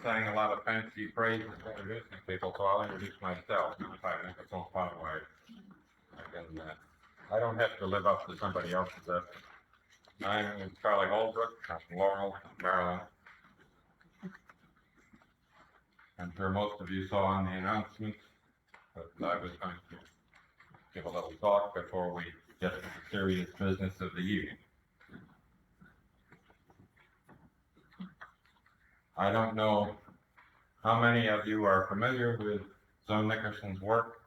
saying a lot of fancy phrases introducing people, so I'll introduce myself. If I make a phone call away, I don't have to live up to somebody else's effort. I'm Charlie Holbrook. I'm from Laurel, Maryland. I'm sure most of you saw in the announcement that I was going to give a little talk before we get to the serious business of the evening. I don't know how many of you are familiar with Zone Nickerson's work,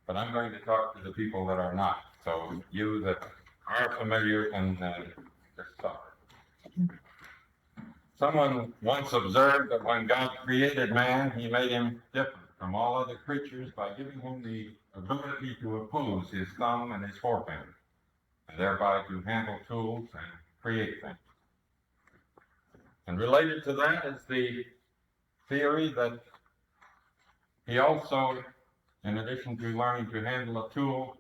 but I'm going to talk to the people that are not. So you that are familiar can just talk. Someone once observed that when God created man, he made him different from all other creatures by giving him the ability to oppose his thumb and his forefinger, and thereby to handle tools and create things. And related to that is the theory that he also, in addition to learning to handle a tool,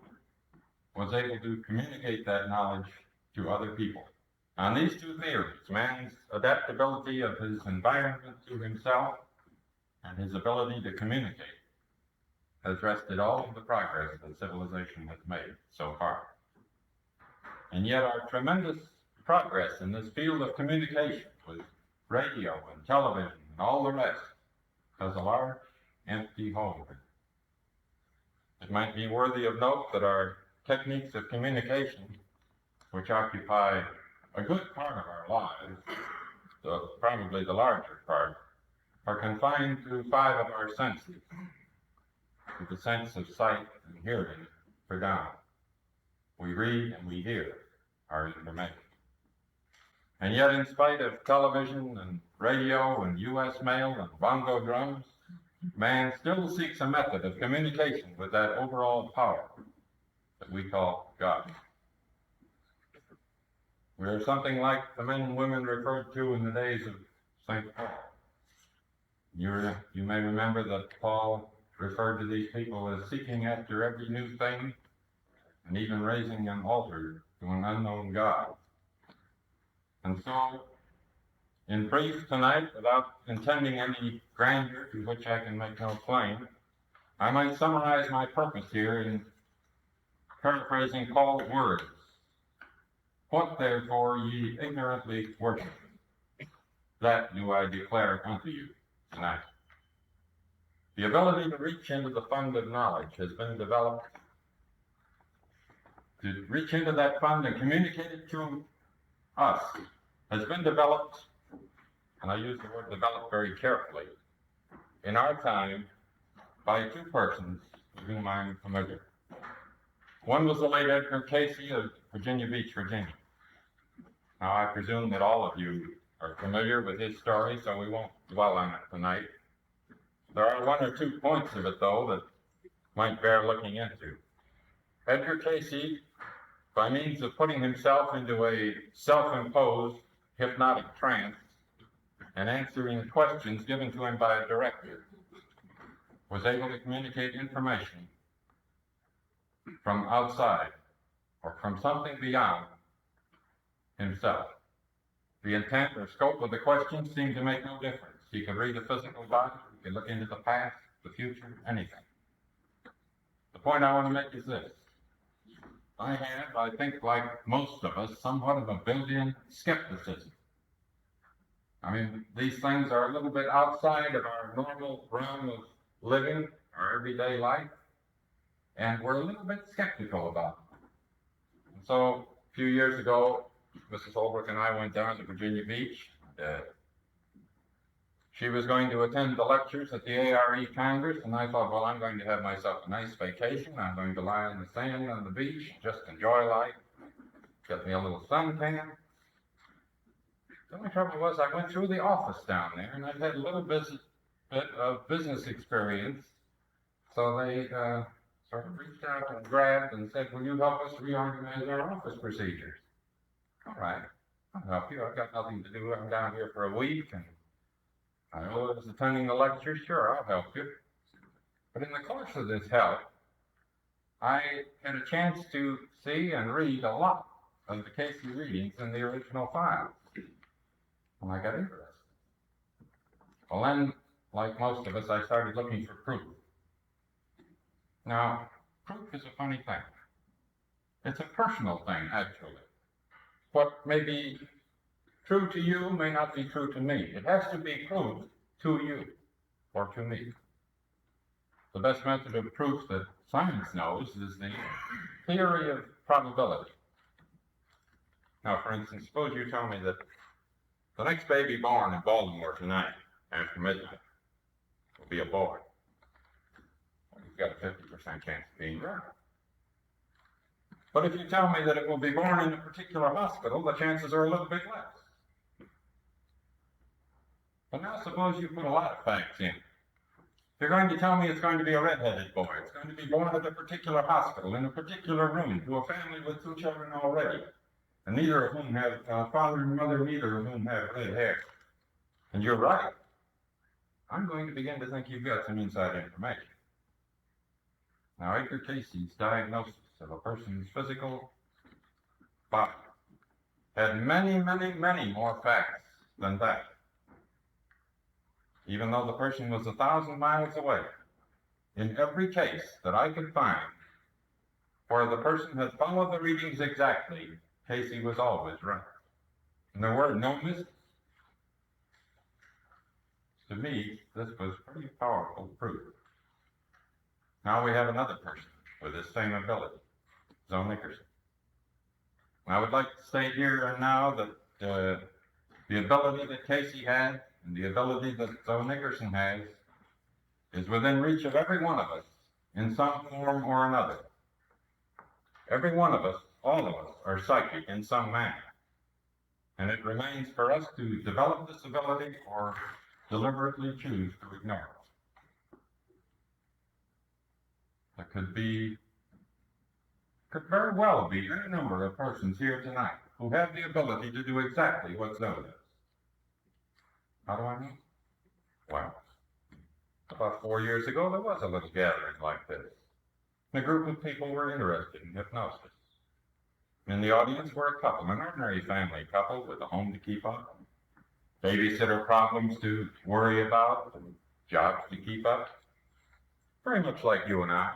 was able to communicate that knowledge to other people. On these two theories, man's adaptability of his environment to himself and his ability to communicate, has rested all of the progress that civilization has made so far. And yet our tremendous progress in this field of communication with radio and television and all the rest has a large empty hole. It might be worthy of note that our techniques of communication, which occupy a good part of our lives, probably the larger part, are confined to 5 of our senses, with the sense of sight and hearing predominant. We read and we hear our information. And yet, in spite of television and radio and U.S. mail and bongo drums, man still seeks a method of communication with that overall power that we call God. We are something like the men and women referred to in the days of St. Paul. You may remember that Paul referred to these people as seeking after every new thing and even raising an altar to an unknown God. And so, in brief tonight, without intending any grandeur to which I can make no claim, I might summarize my purpose here in paraphrasing Paul's words. What therefore ye ignorantly worship, that do I declare unto you tonight. The ability to reach into the fund of knowledge has been developed, to reach into that fund and communicate it to us, has been developed, and I use the word developed very carefully, in our time by 2 persons with whom I'm familiar. One was the late Edgar Casey of Virginia Beach, Virginia. Now, I presume that all of you are familiar with his story, so we won't dwell on it tonight. There are 1 or 2 points of it, though, that might bear looking into. Edgar Casey, by means of putting himself into a self-imposed hypnotic trance and answering questions given to him by a director, was able to communicate information from outside or from something beyond himself. The intent or scope of the question seemed to make no difference. He could read the physical body, he could look into the past, the future, anything. The point I want to make is this. I have, I think, like most of us, somewhat of a built-in skepticism. I mean, these things are a little bit outside of our normal realm of living, our everyday life, and we're a little bit skeptical about them. And so, a few years ago, Mrs. Holbrook and I went down to Virginia Beach. She was going to attend the lectures at the ARE Congress, and I thought, well, I'm going to have myself a nice vacation. I'm going to lie on the sand on the beach, just enjoy life, get me a little suntan. The only trouble was I went through the office down there, and I'd had a little bit of business experience. So they sort of reached out and grabbed and said, will you help us reorganize our office procedures? All right, I'll help you. I've got nothing to do. I'm down here for a week, and I was attending the lecture. Sure, I'll help you. But in the course of this help, I had a chance to see and read a lot of the Casey readings in the original files. And I got interested. Well, then, like most of us, I started looking for proof. Now, proof is a funny thing. It's a personal thing, actually. What may be true to you may not be true to me. It has to be proved to you or to me. The best method of proof that science knows is the theory of probability. Now, for instance, suppose you tell me that the next baby born in Baltimore tonight after midnight will be a boy. Well, you've got a 50% chance of being right. But if you tell me that it will be born in a particular hospital, the chances are a little bit less. But now suppose you put a lot of facts in. You're going to tell me it's going to be a red-headed boy. It's going to be born at a particular hospital, in a particular room, to a family with 2 children already, and neither of whom have, father and mother, neither of whom have red hair. And you're right. I'm going to begin to think you've got some inside information. Now, Edgar Casey's diagnosis of a person's physical body had many, many, many more facts than that. Even though the person was 1,000 miles away, in every case that I could find where the person had followed the readings exactly, Casey was always right. And there were no mistakes. To me, this was pretty powerful proof. Now we have another person with this same ability, Zoe Nickerson. I would like to state here and now that the ability that Casey had and the ability that Zoe Nickerson has is within reach of every one of us in some form or another. Every one of us, all of us, are psychic in some manner. And it remains for us to develop this ability or deliberately choose to ignore it. There could very well be any number of persons here tonight who have the ability to do exactly what Zoe does. How do I know? Well, about 4 years ago, there was a little gathering like this. And a group of people were interested in hypnosis. In the audience were a couple, an ordinary family couple with a home to keep up, babysitter problems to worry about, and jobs to keep up. Very much like you and I.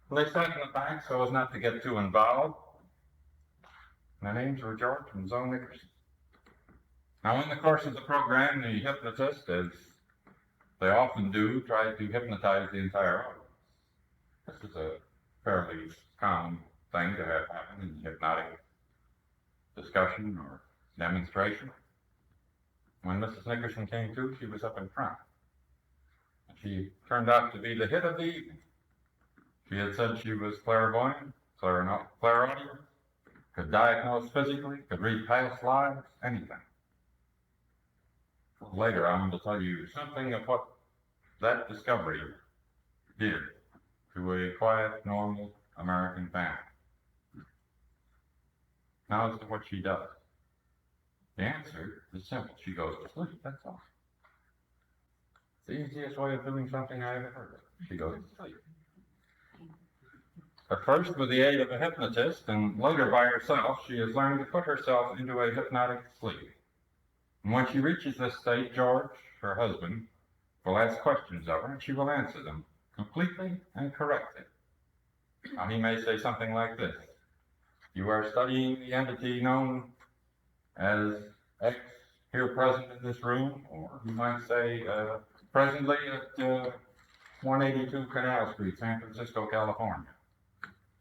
And they sat in the back so as not to get too involved. Their names were George and Zoe Nickerson. Now, in the course of the program, the hypnotist, as they often do, tried to hypnotize the entire audience. This is a fairly common thing to have happen in hypnotic discussion or demonstration. When Mrs. Nickerson came to, she was up in front. She turned out to be the hit of the evening. She had said she was clairvoyant, clairaudient, could diagnose physically, could read past lives, anything. Later, I'm going to tell you something of what that discovery did to a quiet, normal American family. Now as to what she does. The answer is simple. She goes to sleep, that's all. It's the easiest way of doing something I ever heard of. She goes to sleep. At first with the aid of a hypnotist, and later by herself, she has learned to put herself into a hypnotic sleep. And when she reaches this state, George, her husband, will ask questions of her, and she will answer them completely and correctly. Now, he may say something like this: "You are studying the entity known as X here present in this room," or he might say, "presently at 182 Canal Street, San Francisco, California.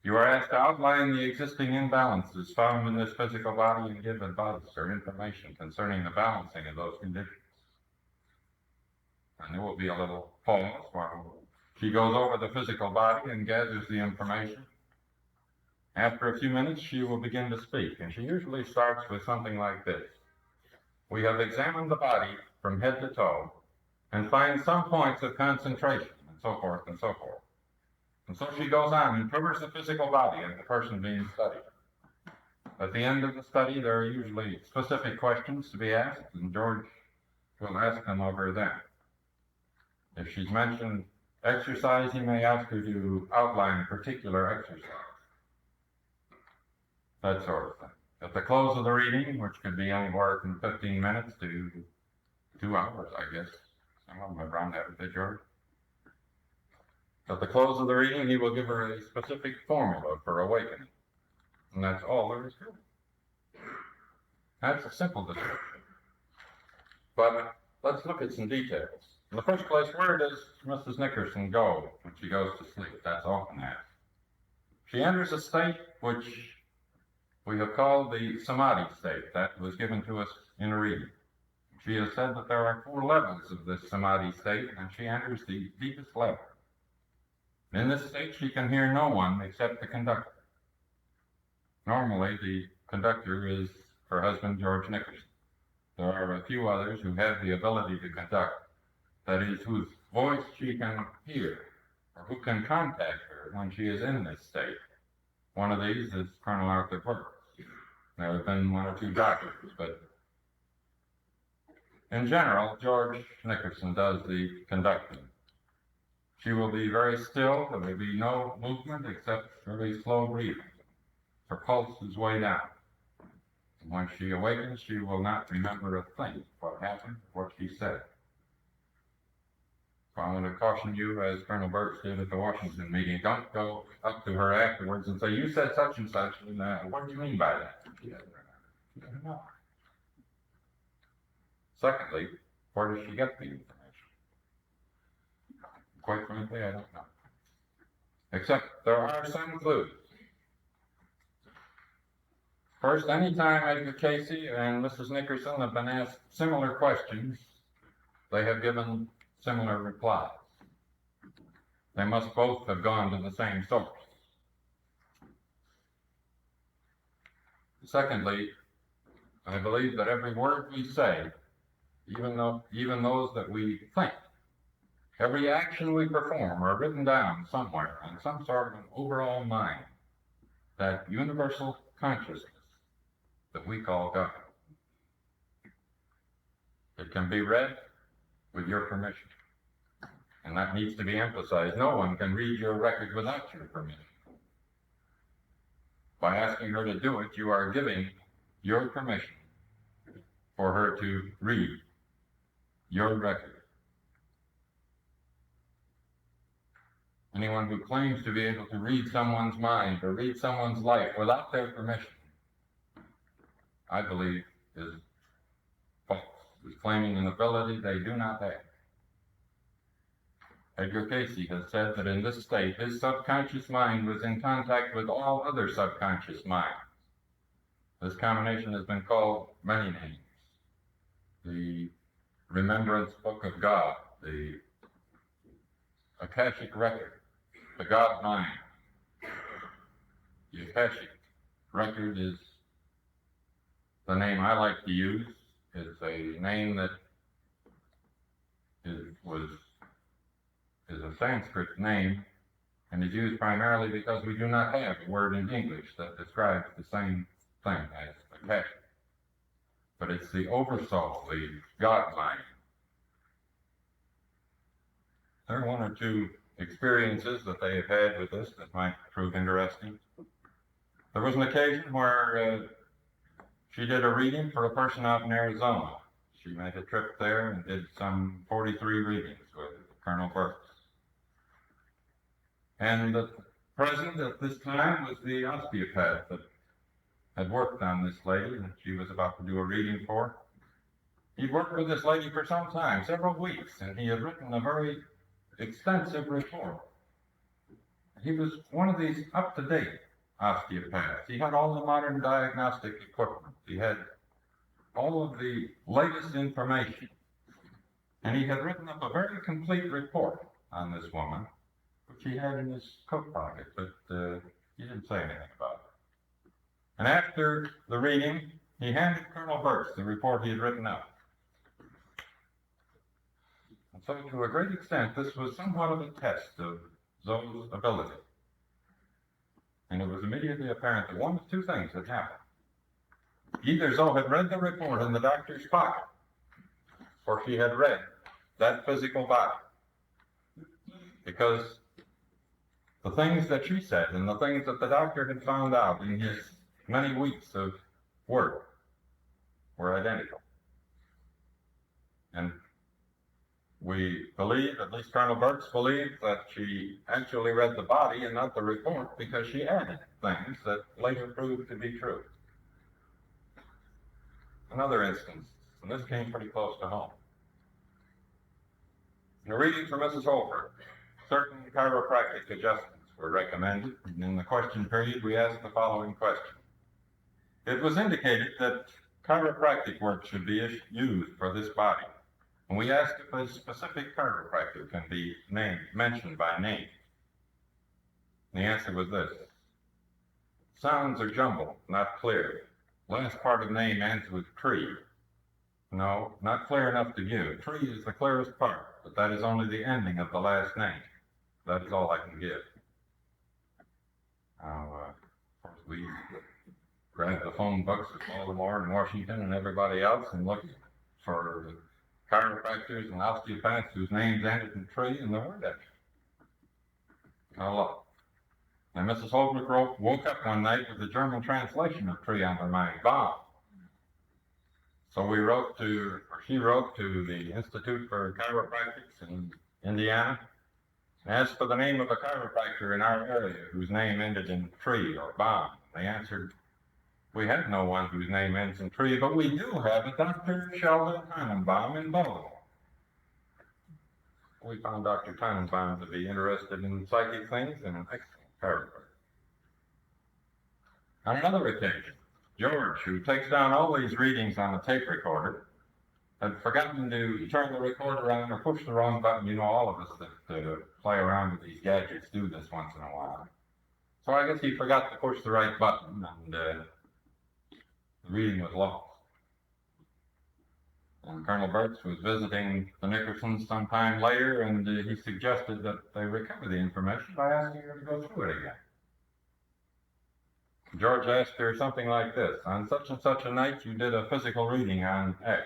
You are asked to outline the existing imbalances found in this physical body and give advice or information concerning the balancing of those conditions." And there will be a little pause while she goes over the physical body and gathers the information. After a few minutes, she will begin to speak, and she usually starts with something like this: "We have examined the body from head to toe and find some points of concentration," and so forth and so forth. And so she goes on and covers the physical body and the person being studied. At the end of the study, there are usually specific questions to be asked, and George will ask them of her then. If she's mentioned exercise, he may ask her to outline a particular exercise. That sort of thing. At the close of the reading, which could be anywhere from 15 minutes to 2 hours, I guess. Some of them have run that with the George. At the close of the reading, he will give her a specific formula for awakening. And that's all there is to it. That's a simple description. But let's look at some details. In the first place, where does Mrs. Nickerson go when she goes to sleep? That's often asked. She enters a state which we have called the samadhi state. That was given to us in a reading. She has said that there are 4 levels of this samadhi state, and she enters the deepest level. In this state, she can hear no one except the conductor. Normally, the conductor is her husband, George Nickerson. There are a few others who have the ability to conduct, that is, whose voice she can hear, or who can contact her when she is in this state. One of these is Colonel Arthur Burke. There have been 1 or 2 doctors, but in general, George Nickerson does the conducting. She will be very still. There will be no movement except very slow breathing. Her pulse is way down. And when she awakens, she will not remember a thing, what happened, what she said. So I want to caution you, as Colonel Burke did at the Washington meeting, don't go up to her afterwards and say, you said such and such, and what do you mean by that? She doesn't remember. She doesn't know. Secondly, where does she get the information? Quite frankly, I don't know. Except there are some clues. First, anytime Edgar Casey and Mrs. Nickerson have been asked similar questions, they have given similar replies. They must both have gone to the same source. Secondly, I believe that every word we say, even those that we think, every action we perform are written down somewhere in some sort of an overall mind, that universal consciousness that we call God. It can be read with your permission. And that needs to be emphasized. No one can read your record without your permission. By asking her to do it, you are giving your permission for her to read your record. Anyone who claims to be able to read someone's mind or read someone's life without their permission, I believe, is false. Is claiming an ability they do not have. Edgar Casey has said that in this state, his subconscious mind was in contact with all other subconscious minds. This combination has been called many names. The Remembrance Book of God, the Akashic Record, the God Mind. The Akashic Record is the name I like to use. It's a name that is a Sanskrit name and is used primarily because we do not have a word in English that describes the same thing as Akashic. But it's the Oversoul, the God Mind. There are 1 or 2 experiences that they have had with this that might prove interesting. There was an occasion where she did a reading for a person out in Arizona. She made a trip there and did some 43 readings with Colonel Burke. And the present at this time was the osteopath that had worked on this lady that she was about to do a reading for. He'd worked with this lady for some time, several weeks, and he had written a very extensive report. He was one of these up-to-date osteopaths. He had all the modern diagnostic equipment. He had all of the latest information. And he had written up a very complete report on this woman, which he had in his coat pocket, but he didn't say anything about it. And after the reading, he handed Colonel Burke the report he had written up. And so, to a great extent, this was somewhat of a test of Zoe's ability. And it was immediately apparent that 1 of 2 things had happened. Either Zoe had read the report in the doctor's pocket, or she had read that physical body. Because the things that she said and the things that the doctor had found out in his many weeks of work were identical. And we believe, at least Colonel Burks believes, that she actually read the body and not the report because she added things that later proved to be true. Another instance, and this came pretty close to home. In a reading from Mrs. Holford, certain chiropractic adjustments were recommended, and in the question period we asked the following question. It was indicated that chiropractic work should be used for this body, and we asked if a specific chiropractor can be mentioned by name. The answer was this. Sounds are jumbled, not clear. Last part of name ends with tree. No, not clear enough to give. Tree is the clearest part, but that is only the ending of the last name. That is all I can give. Now, of course, we grabbed the phone books of Baltimore and Washington and everybody else and looked for chiropractors and osteopaths whose names ended in tree, and there weren't any. Now look. And Mrs. Holbrook woke up one night with the German translation of tree on her mind, bomb. So she wrote to the Institute for Chiropractics in Indiana and asked for the name of a chiropractor in our area whose name ended in tree or bomb. They answered, we have no one whose name ends in tree, but we do have a Dr. Sheldon Tannenbaum in Baltimore. We found Dr. Tannenbaum to be interested in psychic things and an excellent chiropractor. On another occasion, George, who takes down all these readings on a tape recorder, had forgotten to turn the recorder on or push the wrong button. You know, all of us that play around with these gadgets do this once in a while. So I guess he forgot to push the right button, and the reading was lost. And Colonel Burks was visiting the Nickersons sometime later, and he suggested that they recover the information by asking her to go through it again. George asked her something like this. On such and such a night, you did a physical reading on X.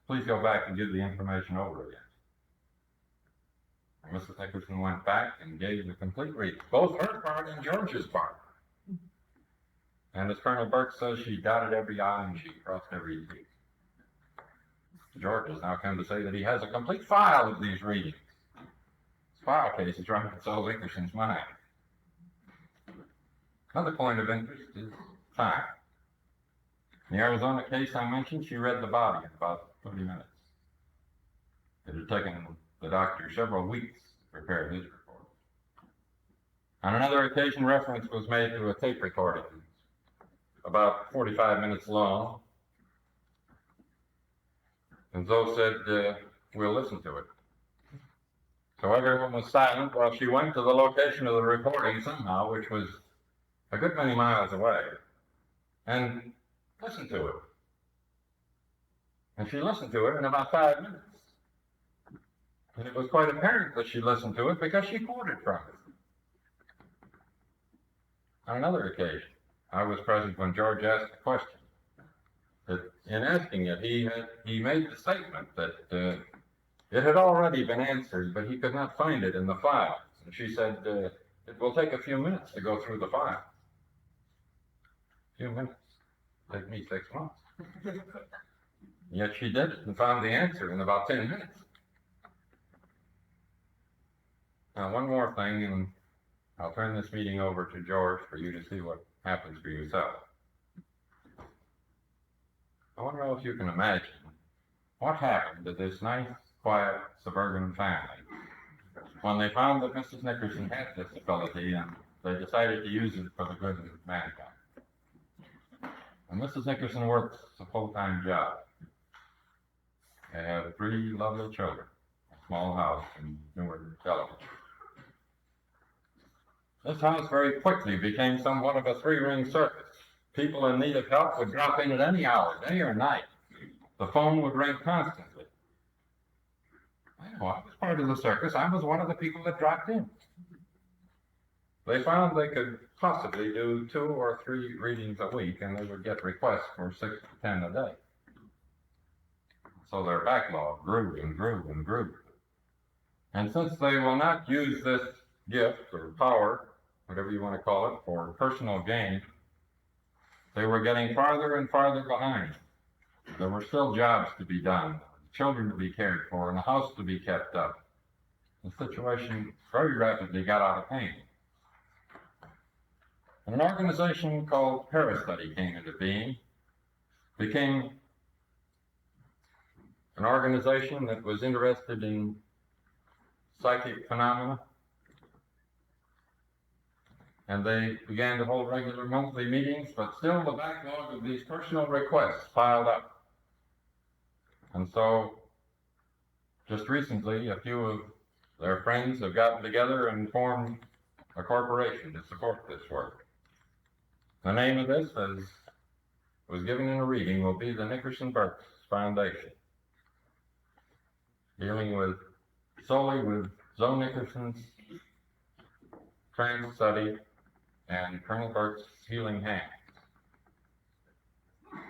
Please go back and give the information over again. And Mrs. Nickerson went back and gave the complete reading, both her part and George's part. And as Colonel Burke says, she dotted every I and she crossed every T. George has now come to say that he has a complete file of these readings. His file case is running so Nickerson's mind. Another point of interest is time. In the Arizona case I mentioned, she read the body in about 30 minutes. It had taken the doctor several weeks to prepare his report. On another occasion, reference was made to a tape recording, about 45 minutes long. And Zoe said, we'll listen to it. So everyone was silent while she went to the location of the recording somehow, which was a good many miles away, and listened to it. And she listened to it in about 5 minutes. And it was quite apparent that she listened to it because she quoted from it. On another occasion, I was present when George asked the question. In asking it, he made the statement that it had already been answered, but he could not find it in the files. And she said, it will take a few minutes to go through the files. Few minutes. Take me 6 months. Yet she did it and found the answer in about 10 minutes. Now, one more thing, and I'll turn this meeting over to George for you to see what happens for yourself. I want to know if you can imagine what happened to this nice, quiet, suburban family when they found that Mrs. Nickerson had this ability and they decided to use it for the good of mankind. And Mrs. Nickerson works a full-time job. They have 3 lovely children, a small house in Newark, Delaware. This house very quickly became somewhat of a 3-ring circus. People in need of help would drop in at any hour, day or night. The phone would ring constantly. I know, I was part of the circus. I was one of the people that dropped in. They found they could possibly do 2 or 3 readings a week, and they would get requests for 6 to 10 a day. So their backlog grew and grew and grew. And since they will not use this gift or power, whatever you want to call it, for personal gain, they were getting farther and farther behind. There were still jobs to be done, children to be cared for and a house to be kept up. The situation very rapidly got out of hand. And an organization called Parastudy came into being, became an organization that was interested in psychic phenomena, and they began to hold regular monthly meetings, but still the backlog of these personal requests piled up. And so, just recently, a few of their friends have gotten together and formed a corporation to support this work. The name of this, as was given in a reading, will be the Nickerson Burks Foundation, dealing solely with Zoe Nickerson's trance study and Colonel Burke's healing hand. And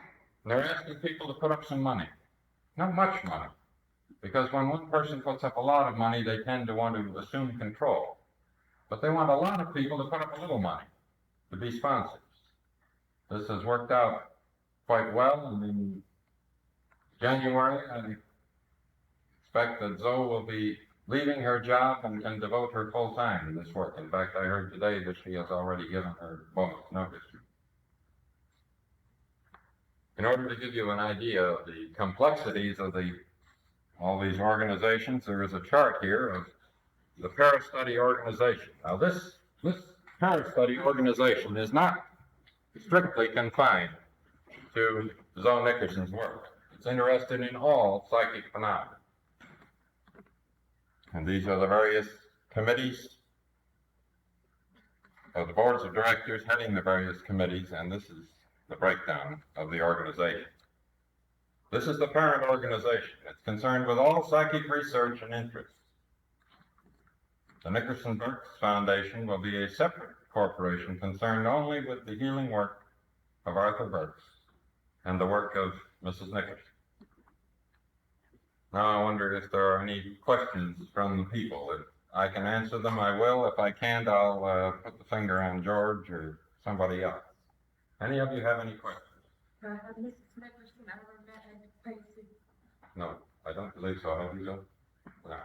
they're asking people to put up some money, not much money, because when one person puts up a lot of money, they tend to want to assume control. But they want a lot of people to put up a little money, to be sponsors. This has worked out quite well, and in January, I expect that Zoe will be leaving her job and can devote her full time to this work. In fact, I heard today that she has already given her bonus notice. In order to give you an idea of the complexities of all these organizations, there is a chart here of the Parastudy organization. Now, this Parastudy organization is not strictly confined to Zoe Nickerson's work. It's interested in all psychic phenomena. And these are the various committees of the boards of directors heading the various committees, and this is the breakdown of the organization. This is the parent organization. It's concerned with all psychic research and interests. The Nickerson Burks Foundation will be a separate corporation concerned only with the healing work of Arthur Burks and the work of Mrs. Nickerson. Now I wonder if there are any questions from the people. If I can answer them, I will. If I can't, I'll put the finger on George or somebody else. Any of you have any questions? Has Mrs. Nickerson ever met Ed Pacey? No, I don't believe so. Have you, Joe? No.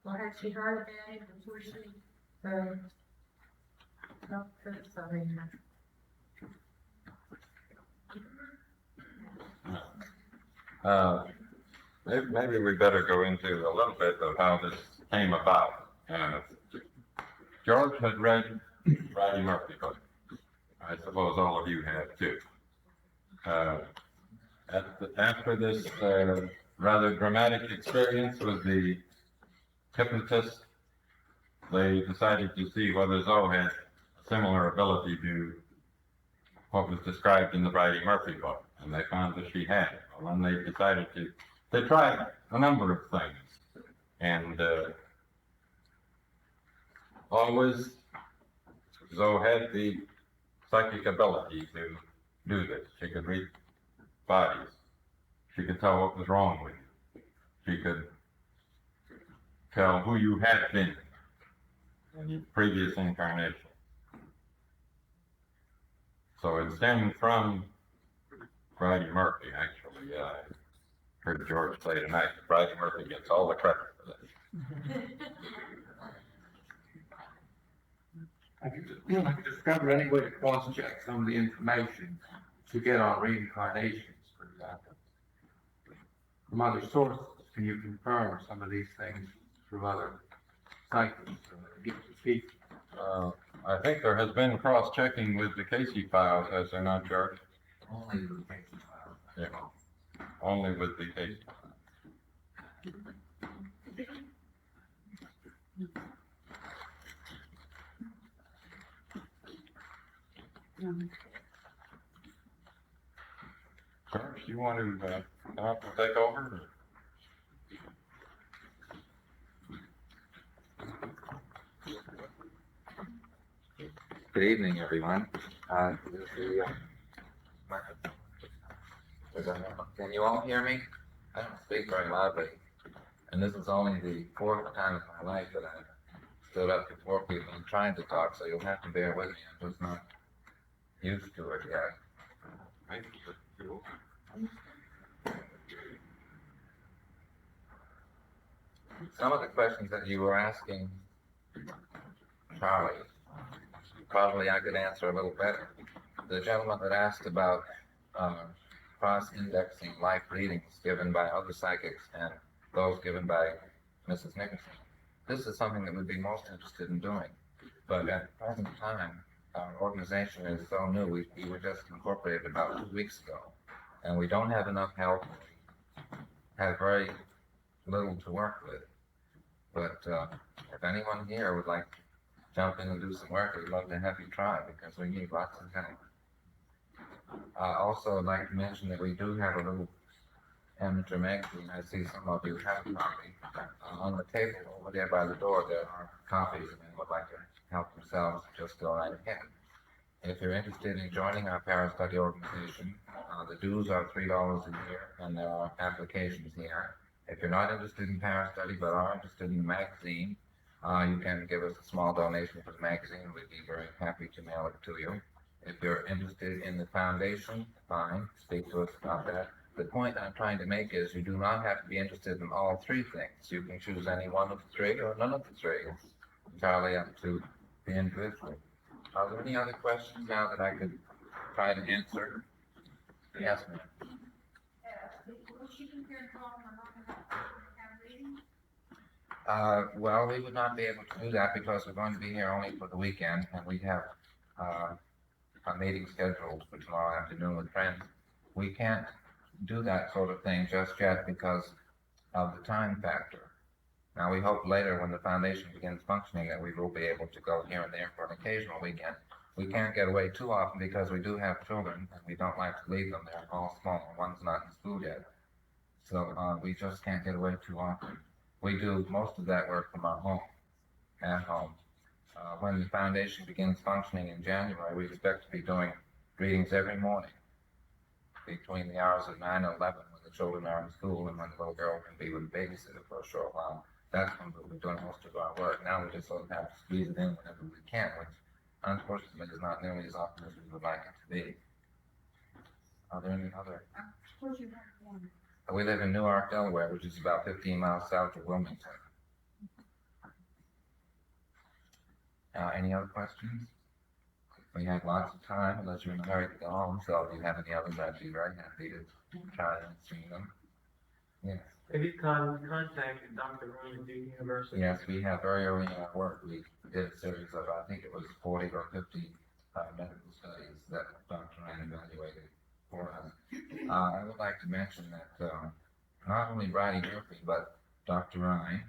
Well, had she heard about it before she, no, sorry. Maybe we better go into a little bit of how this came about. George had read Bridie Murphy book. I suppose all of you have too. After this rather dramatic experience with the hypnotist, they decided to see whether Zoe had a similar ability to what was described in the Bridie Murphy book, and they found that she had. Well, then they decided they tried a number of things, and always Zoe had the psychic ability to do this. She could read bodies. She could tell what was wrong with you. She could tell who you had been in your previous incarnation. So it stemmed from Bridie Murphy, actually. I heard George say tonight that Bridie Murphy gets all the credit for this. Have you discovered any way to cross-check some of the information to get on reincarnations, for example? From other sources, can you confirm some of these things through other cycles or gifted people? I think there has been cross-checking with the Casey files, has there not, George? Only with the Casey files. Yeah, only with the Casey files. George, do you want to come up and take over? Good evening, everyone. Can you all hear me? I don't speak very loudly, and this is only the fourth time in my life that I've stood up before people and trying to talk, so you'll have to bear with me. I'm just not used to it yet. some of the questions that you were asking, Charlie, probably I could answer a little better. The gentleman that asked about cross-indexing life readings given by other psychics and those given by Mrs. Nickerson. This is something that we'd be most interested in doing. But at the present time, our organization is so new. We were just incorporated about 2 weeks ago, and we don't have enough help. We have very little to work with. But if anyone here would like to jump in and do some work, we'd love to have you try because we need lots of help. Also, I'd like to mention that we do have a little amateur magazine. I see some of you have a copy. On the table over there by the door, there are copies, and anyone would like to help themselves, just go right ahead. If you're interested in joining our para-study organization, the dues are $3 a year, and there are applications here. If you're not interested in para-study but are interested in the magazine, you can give us a small donation for the magazine. We'd be very happy to mail it to you. If you're interested in the foundation, fine, speak to us about that. The point I'm trying to make is you do not have to be interested in all three things. You can choose any one of the three or none of the three. It's entirely up to the individual. Are there any other questions now that I could try to answer? Yes, ma'am. Will she be here and talk on have reading? Well, we would not be able to do that because we're going to be here only for the weekend, and we have a meeting scheduled for tomorrow afternoon with friends. We can't do that sort of thing just yet because of the time factor. Now, we hope later when the foundation begins functioning that we will be able to go here and there for an occasional weekend. We can't get away too often because we do have children, and we don't like to leave them. They're all small. One's not in school yet. So we just can't get away too often. We do most of that work from our home, at home. When the foundation begins functioning in January, we expect to be doing readings every morning between the hours of 9 and 11 when the children are in school and when the little girl can be with a babysitter for a short while. That's when we'll be doing most of our work. Now we just sort of have to squeeze it in whenever we can, which unfortunately is not nearly as often as we would like it to be. Are there any other? Of course you have one. We live in Newark, Delaware, which is about 15 miles south of Wilmington. Any other questions? We have lots of time, unless you're in a hurry to go home, so if you have any others, I'd be very happy to try answering them. Yes. Have you contacted Dr. Ryan at Duke University? Yes, we have very early in our work, we did a series of, I think it was 40 or 50 medical studies that Dr. Ryan evaluated for us. I would like to mention that not only Bridie Murphy, but Dr. Ryan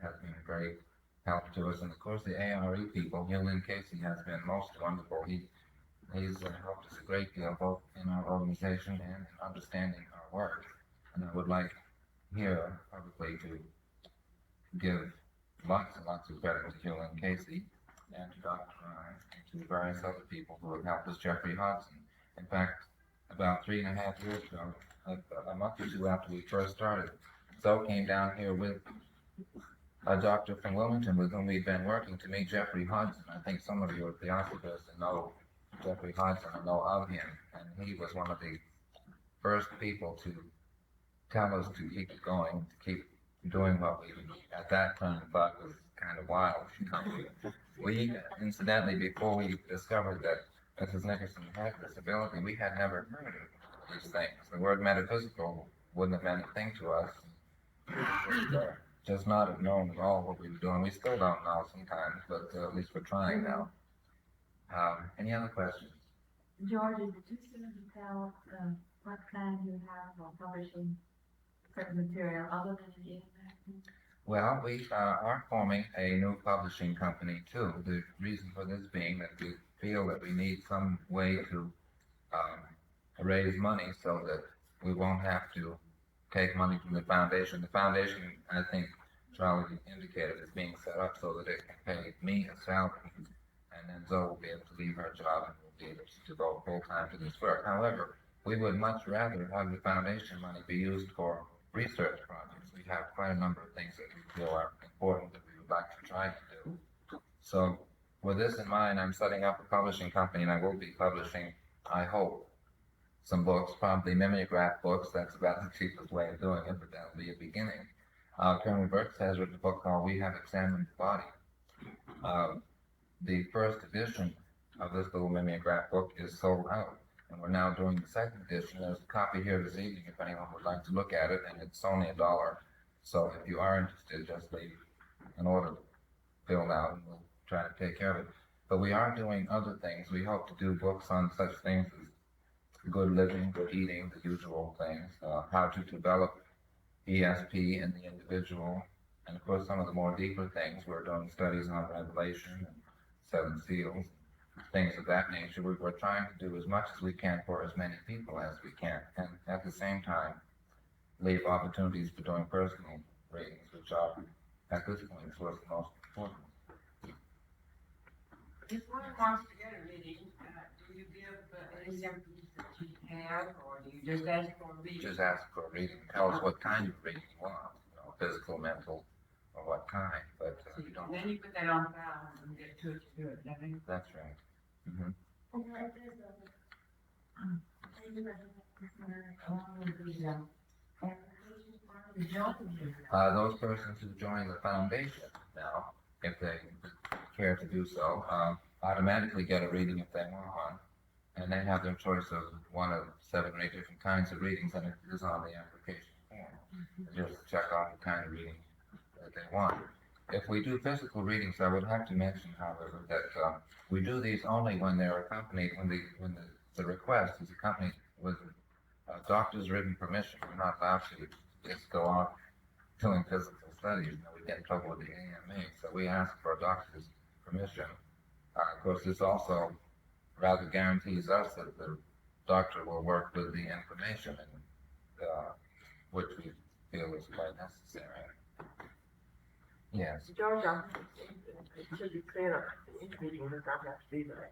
has been a great help to us, and of course the ARE people, Hugh Lynn Casey has been most wonderful. He's helped us a great deal, both in our organization and in understanding our work. And I would like here publicly to give lots and lots of credit to Hugh Lynn Casey and to Dr. Ryan and to various other people who have helped us, Jeffrey Hodgson. In fact, about 3.5 years ago, a month or two after we first started, Zoe came down here with a doctor from Wilmington with whom we've been working to meet Jeffrey Hodgson. I think some of you at the Oscars know Jeffrey Hodgson and know of him, and he was one of the first people to tell us to keep it going, to keep doing what we at that time thought was kind of wild. We, incidentally, before we discovered that Mrs. Nickerson had this ability, we had never heard of these things. The word metaphysical wouldn't have meant a thing to us. Just not have known at all what we were doing. We still don't know sometimes, but at least we're trying now. Any other questions? George, is it too soon to tell what plan you have for publishing certain material other than the magazine? Well, we are forming a new publishing company too. The reason for this being that we feel that we need some way to raise money so that we won't have to take money from the foundation. The foundation, I think Charlie indicated, is being set up so that it can pay me a salary, and then Zoe will be able to leave her job and will be able to devote full time to this work. However, we would much rather have the foundation money be used for research projects. We have quite a number of things that we feel are important that we would like to try to do. So, with this in mind, I'm setting up a publishing company, and I will be publishing, I hope, some books, probably mimeograph books. That's about the cheapest way of doing it, but that'll be a beginning. Colonel Burks has written a book called We Have Examined the Body. The first edition of this little mimeograph book is sold out, and we're now doing the second edition. There's a copy here this evening if anyone would like to look at it, and it's only $1. So if you are interested, just leave an order filled out, and we'll try to take care of it. But we are doing other things. We hope to do books on such things as good living, good eating, the usual things, how to develop ESP in the individual, and of course some of the more deeper things. We're doing studies on Revelation and Seven Seals, things of that nature. We're trying to do as much as we can for as many people as we can, and at the same time leave opportunities for doing personal readings, which are, at this point, what's the most important. If one wants to get a reading, do you give any symptoms that you have, or do you just ask for a reading? Just ask for a reading. Tell us what kind of reading you want, physical, mental, or what kind, but you don't. And then you put that on file and get to it to do it, I think. That's right. Mm-hmm. Those persons who join the foundation now, if they care to do so, automatically get a reading if they want one, and they have their choice of one of 7 or 8 different kinds of readings, and it is on the application form. Just check off the kind of reading that they want. If we do physical readings, I would have to mention, however, that we do these only when they're accompanied, when the request is accompanied with a doctor's written permission. We're not allowed to just go off doing physical studies. We get in trouble with the AMA, so we ask for a doctor's permission. Of course, this also rather guarantees us that the doctor will work with the information, and which we feel is quite necessary. Yes. George, it should be clear, the individual does not have to be there.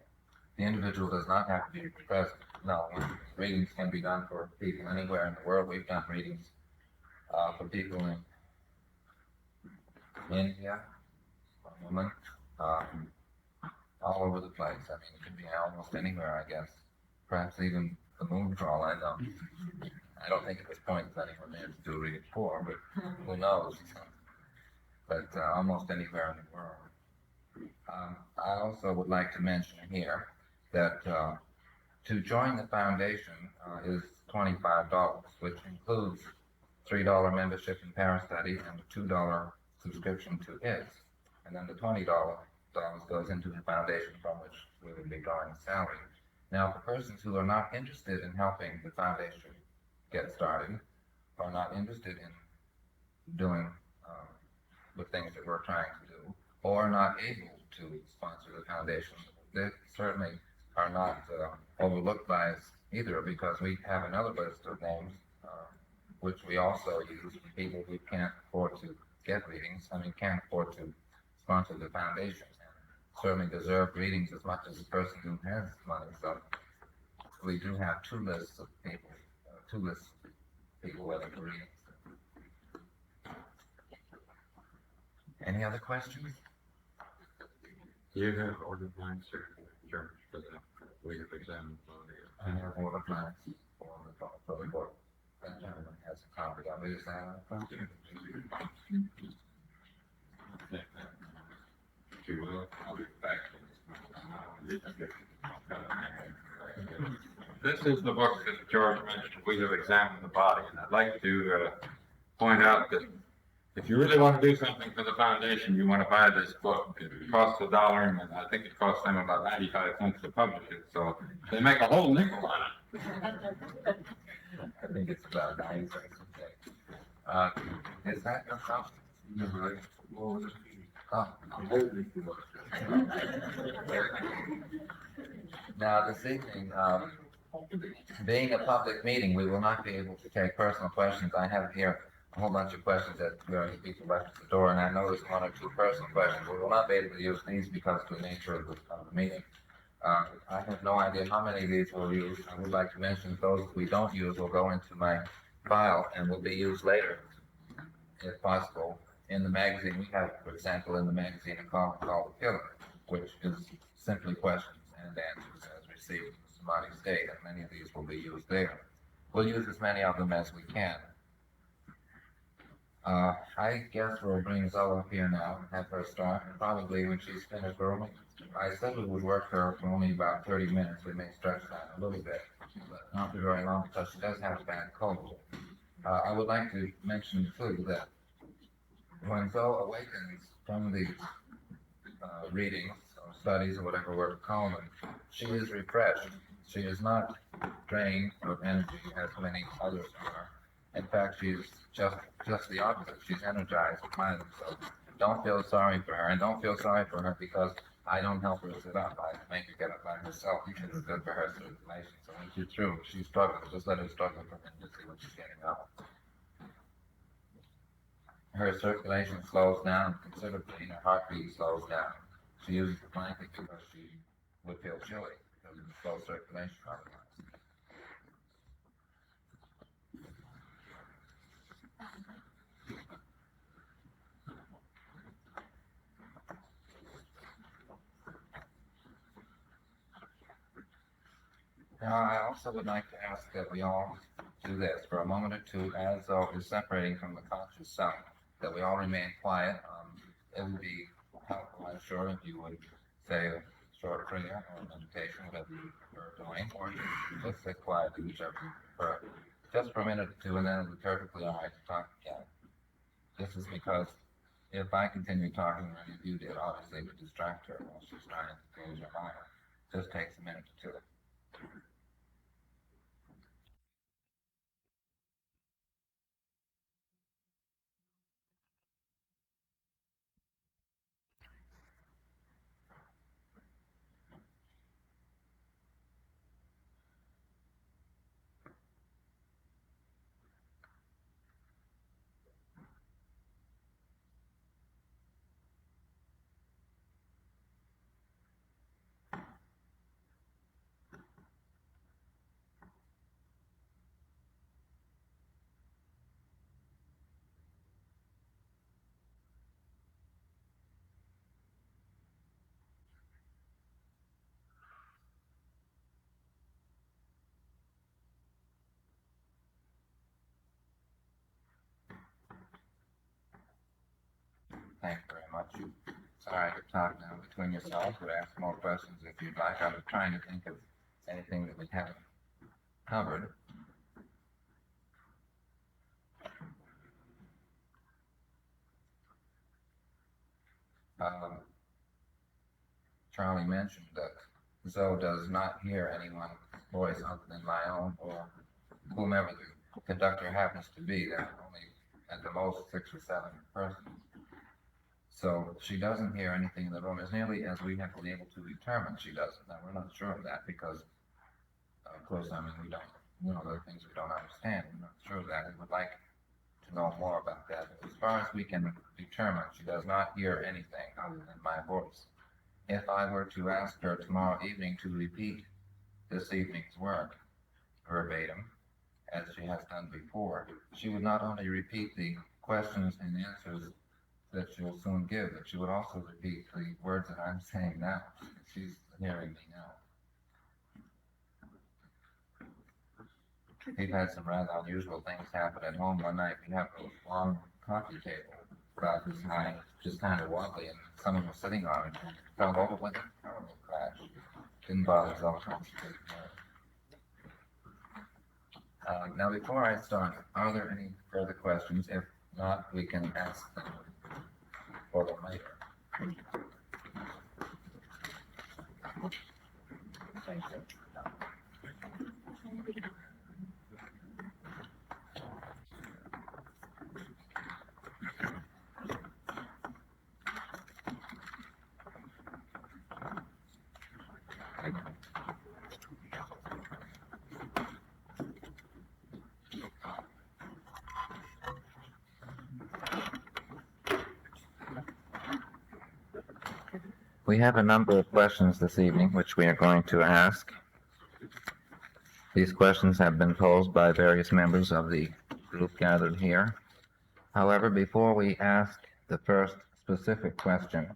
The individual does not have to be present. No, readings can be done for people anywhere in the world. We've done readings for people in India, for women, all over the place. I mean, it can be almost anywhere, I guess. Perhaps even the moon, for all I know. I don't think at this point there's anyone there to do a reading for, but who knows? But almost anywhere in the world. I also would like to mention here that to join the foundation is $25, which includes $3 membership in Parastudy and a $2 subscription to IS. And then the $20 goes into the foundation from which we would be drawing a salary. Now, for persons who are not interested in helping the foundation get started, or not interested in doing the things that we're trying to do, or not able to sponsor the foundation, they certainly are not overlooked by us either, because we have another list of names which we also use for people who can't afford to get readings, can't afford to sponsor the foundation, and certainly deserve readings as much as the person who has money. So we do have two lists of people willing to read. Any other questions? You have ordered mine, sir, George, for the we have examined I have ordered mine for the book. That gentleman has a copy of it. Is that on the front? If you will, I'll be back. This is the book that George mentioned, We Have Examined the Body, and I'd like to point out that if you really want to do something for the foundation, you want to buy this book. It costs $1, and I think it costs them about 95 cents to publish it, so they make a whole nickel on it. I think it's about 9 cents. Is that your copy? Now, this evening, being a public meeting, we will not be able to take personal questions. I have here a whole bunch of questions that various people left at the door, and I noticed 1 or 2 personal questions. We will not be able to use these because of the nature of the meeting. I have no idea how many of these we'll use. I would like to mention those we don't use will go into my file and will be used later, if possible. In the magazine, we have, for example, in the magazine a column called The Killer, which is simply questions and answers as received in the Samadhi state, and many of these will be used there. We'll use as many of them as we can. I guess we'll bring Zoe up here now and have her start, and probably when she's finished grooming. I said we would work her for only about 30 minutes. We may stretch that a little bit, but not for very long because she does have a bad cold. I would like to mention too that when Zoe awakens from these readings or studies or whatever we're calling them, she is refreshed. She is not drained of energy as many others are. In fact, she's just the opposite. She's energized with mind. So don't feel sorry for her, and don't feel sorry for her because I don't help her sit up. I make her get up by herself. You should have good for her circulation. So when she's through, she's struggling. Just let her struggle for a minute to see what she's getting up. Her circulation slows down considerably, and her heartbeat slows down. She uses the blanket because she would feel chilly because of the slow circulation otherwise. Now, I also would like to ask that we all do this for a moment or two as though is separating from the conscious self, that we all remain quiet. It would be helpful, I'm sure, if you would say a short prayer or meditation, whatever you're doing, or just sit quietly, whichever you prefer, just for a minute or two, and then it would be perfectly all right to talk again. This is because if I continue talking, or any of you did, obviously it would distract her while she's trying to close her mind. It just takes a minute or two. Thank you very much. Sorry to talk now between yourselves, but ask more questions if you'd like. I was trying to think of anything that we haven't covered. Um, Charlie mentioned that Zoe does not hear anyone's voice other than my own or whomever the conductor happens to be. There are only at the most 6 or 7 persons. So she doesn't hear anything in the room as nearly as we have been able to determine she doesn't. Now, we're not sure of that because, of course, I mean, we don't, there are things we don't understand. We're not sure of that. We would like to know more about that. But as far as we can determine, she does not hear anything other than my voice. If I were to ask her tomorrow evening to repeat this evening's work verbatim, as she has done before, she would not only repeat the questions and answers that she will soon give, but she would also repeat the words that I'm saying now. She's hearing me now. We've had some rather unusual things happen at home. One night we have a long coffee table about this high, just kind of wobbly, and someone was sitting on it, fell over with a terrible crash. Didn't bother us all concentrating. Now, before I start, are there any further questions? If not, we can ask them for them later. Thank you. We have a number of questions this evening which we are going to ask. These questions have been posed by various members of the group gathered here. However, before we ask the first specific question,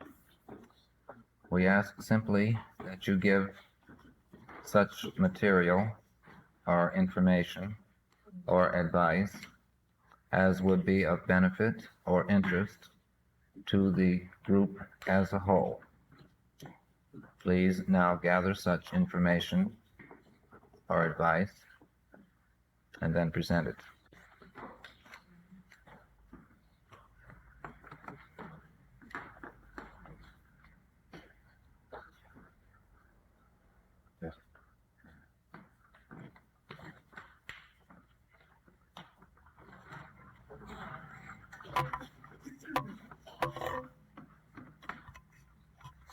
we ask simply that you give such material or information or advice as would be of benefit or interest to the group as a whole. Please now gather such information or advice and then present it.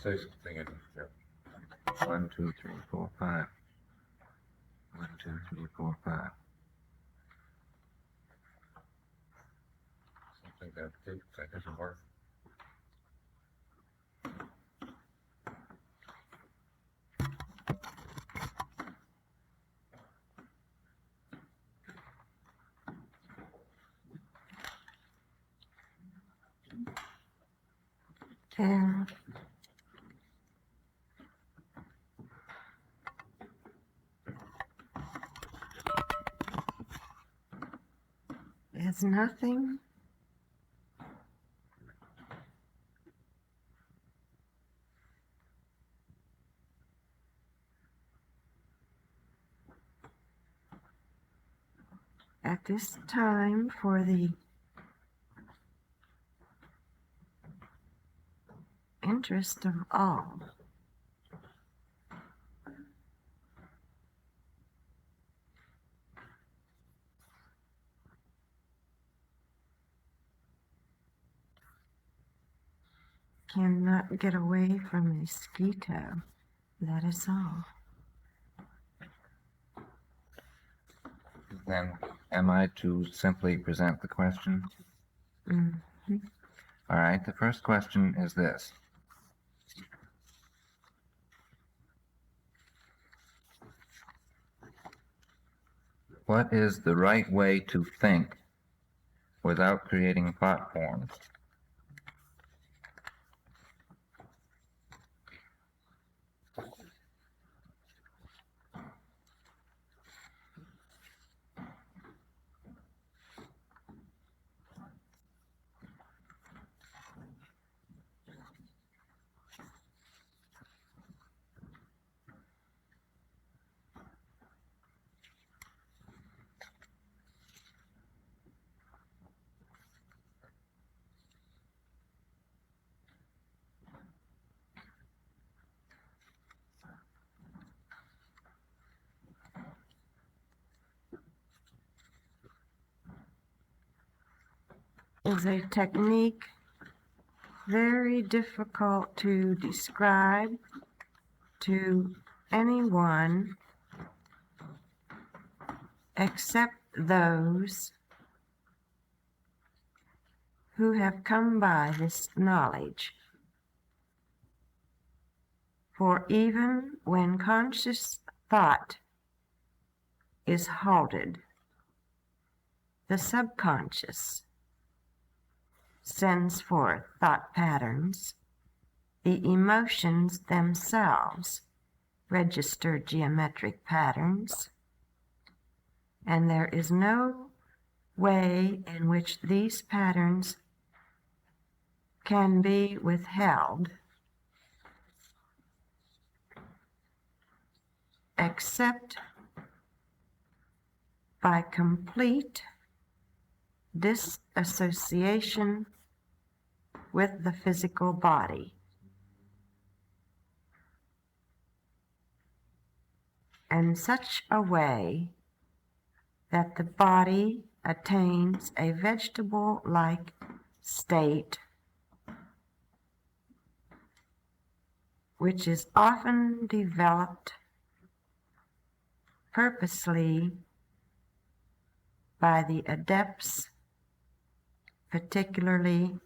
Say something in there. 1, 2, 3, 4, 5. 1, 2, 3, 4, 5. Something that doesn't work. And there's nothing. At this time for the interest of all. Cannot get away from a mosquito. That is all. Then, am I to simply present the question? Mhm. All right, the first question is this. What is the right way to think without creating thought forms? Is a technique very difficult to describe to anyone except those who have come by this knowledge. For even when conscious thought is halted, the subconscious sends forth thought patterns. The emotions themselves register geometric patterns, and there is no way in which these patterns can be withheld except by complete disassociation with the physical body. In such a way that the body attains a vegetable-like state, which is often developed purposely by the adepts, particularly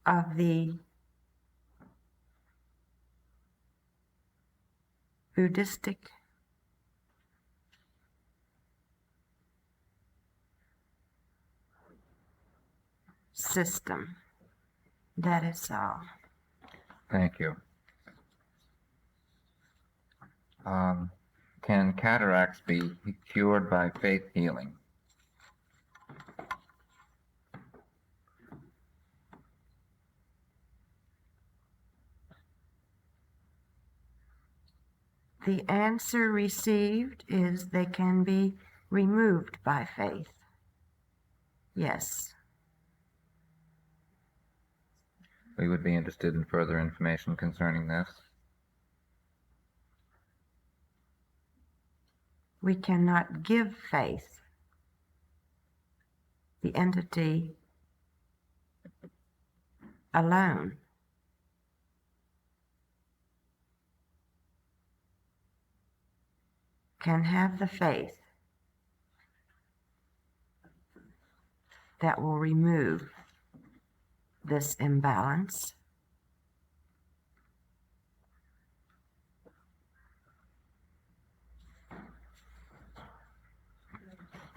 of the Buddhistic system. That is all. Thank you. Can cataracts be cured by faith healing? The answer received is they can be removed by faith. Yes. We would be interested in further information concerning this. We cannot give faith. The entity alone can have the faith that will remove this imbalance.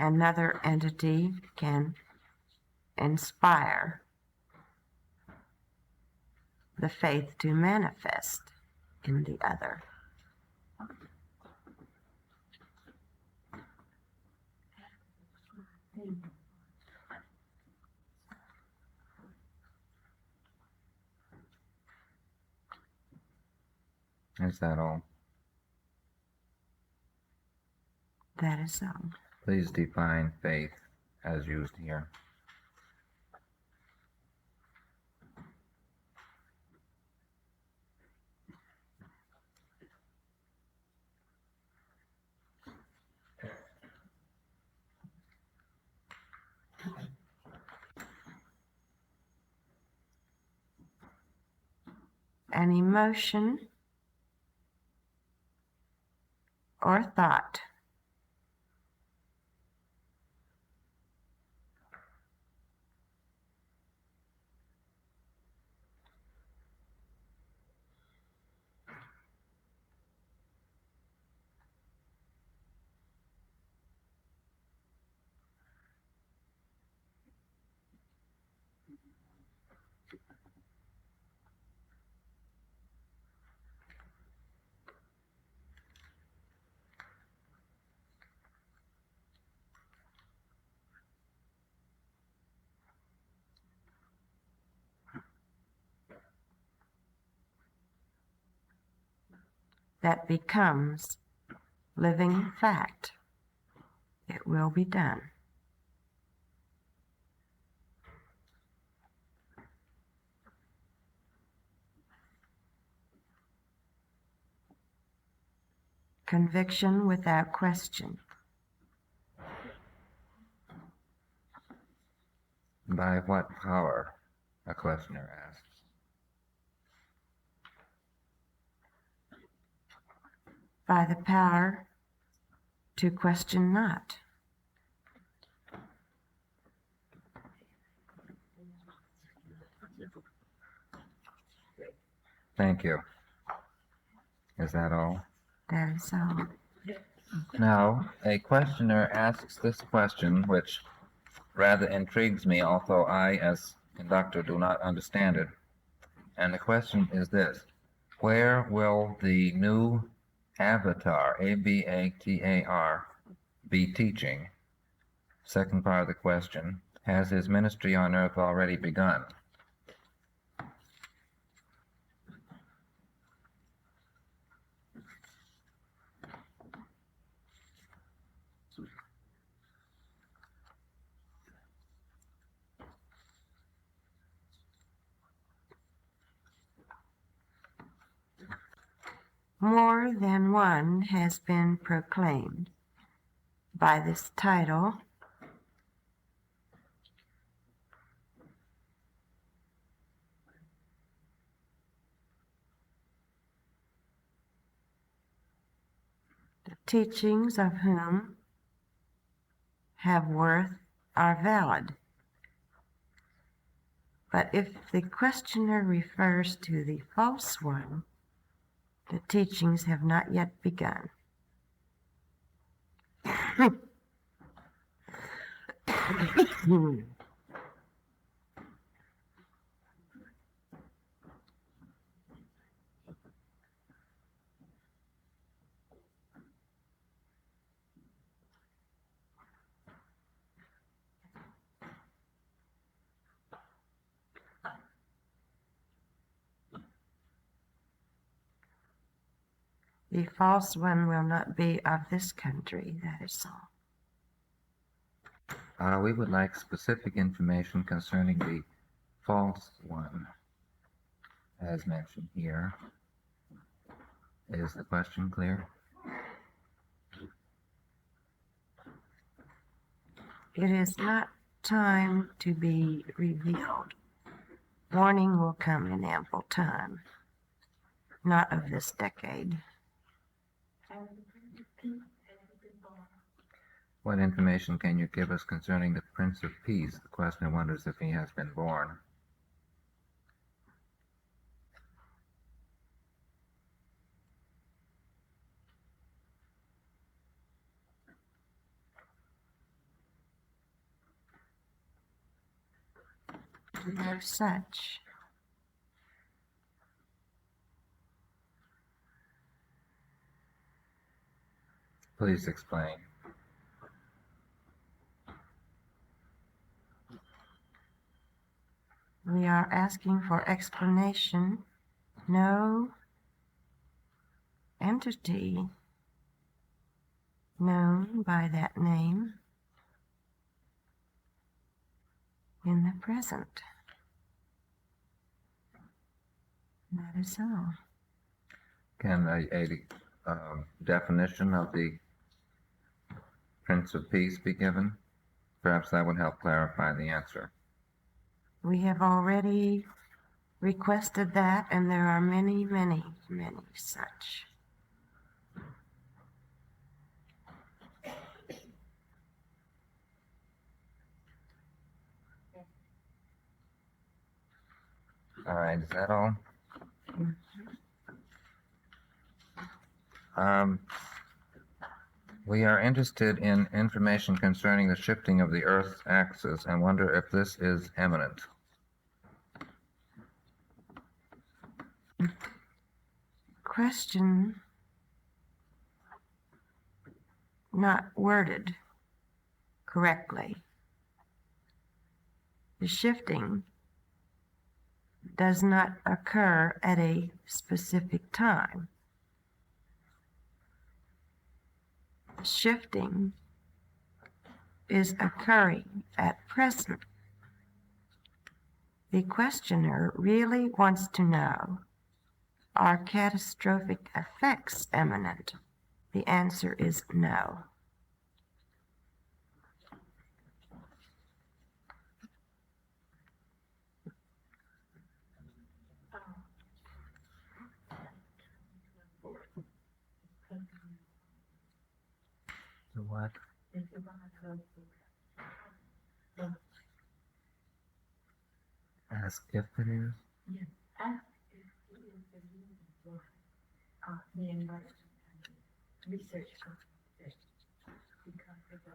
Another entity can inspire the faith to manifest in the other. Is that all? That is all. Please define faith as used here. An emotion or thought that becomes living fact. It will be done. Conviction without question. By what power? A questioner asks. By the power to question not. Thank you. Is that all? That is all. Now, a questioner asks this question, which rather intrigues me, although I, as conductor, do not understand it. And the question is this: where will the new avatar, A-B-A-T-A-R, be teaching? Second part of the question: has his ministry on earth already begun? More than one has been proclaimed by this title. The teachings of whom have worth are valid. But if the questioner refers to the false one, the teachings have not yet begun. The false one will not be of this country, that is all. We would like specific information concerning the false one, as mentioned here. Is the question clear? It is not time to be revealed. Warning will come in ample time. Not of this decade. Has the Prince of Peace ever been born? What information can you give us concerning the Prince of Peace? The questioner wonders if he has been born. No such. Please explain. We are asking for explanation. No entity known by that name in the present. That is all. Can a definition of the Prince of Peace be given? Perhaps that would help clarify the answer. We have already requested that, and there are many, many, many such. All right, is that all? We are interested in information concerning the shifting of the Earth's axis and wonder if this is imminent. Question not worded correctly. The shifting does not occur at a specific time. Shifting is occurring at present. The questioner really wants to know, are catastrophic effects imminent? The answer is no. The what? It's about the Ask if it is. ask if it is the reason for the environment and research conference because of the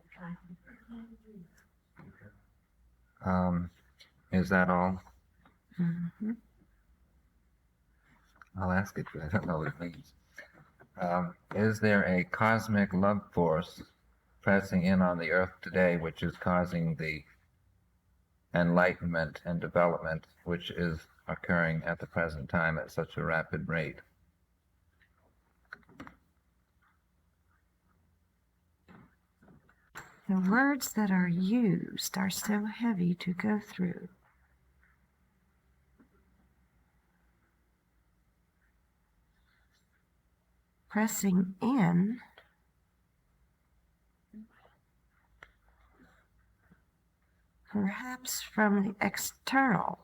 time. Is that all? Mm-hmm. I'll ask it, but I don't know what it means. Is there a cosmic love force pressing in on the Earth today which is causing the enlightenment and development which is occurring at the present time at such a rapid rate? The words that are used are so heavy to go through. Pressing in perhaps from the external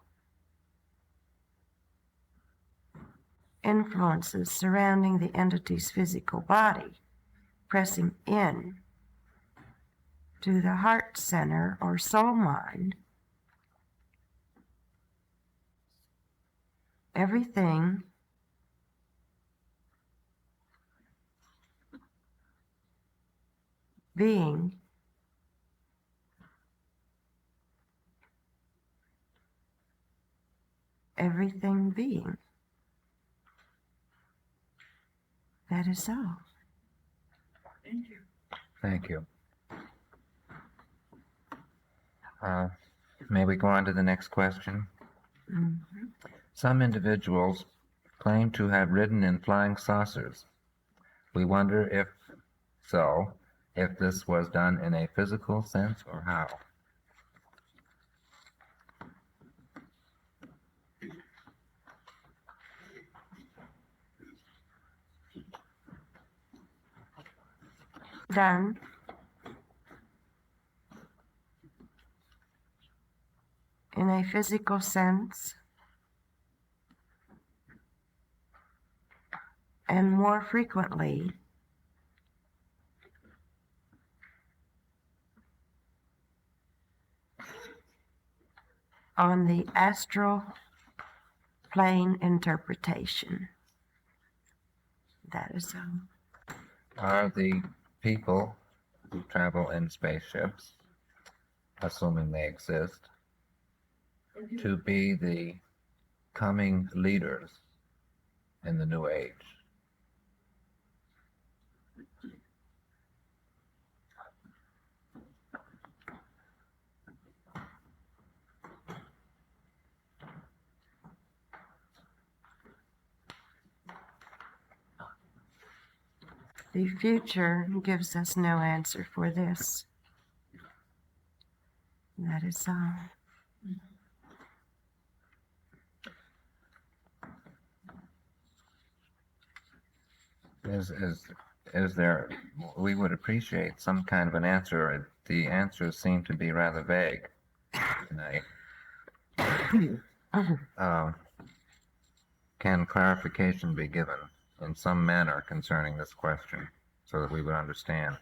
influences surrounding the entity's physical body, pressing in to the heart center or soul mind. Everything being everything being. That is all. Thank you. Thank you. May we go on to the next question? Mm-hmm. Some individuals claim to have ridden in flying saucers. We wonder if so, if this was done in a physical sense or how. Done in a physical sense and more frequently on the astral plane interpretation. That is all. Are the people who travel in spaceships, assuming they exist, to be the coming leaders in the new age? The future gives us no answer for this. That is all. Is there, we would appreciate some kind of an answer. The answers seem to be rather vague tonight. Can clarification be given in some manner concerning this question so that we would understand?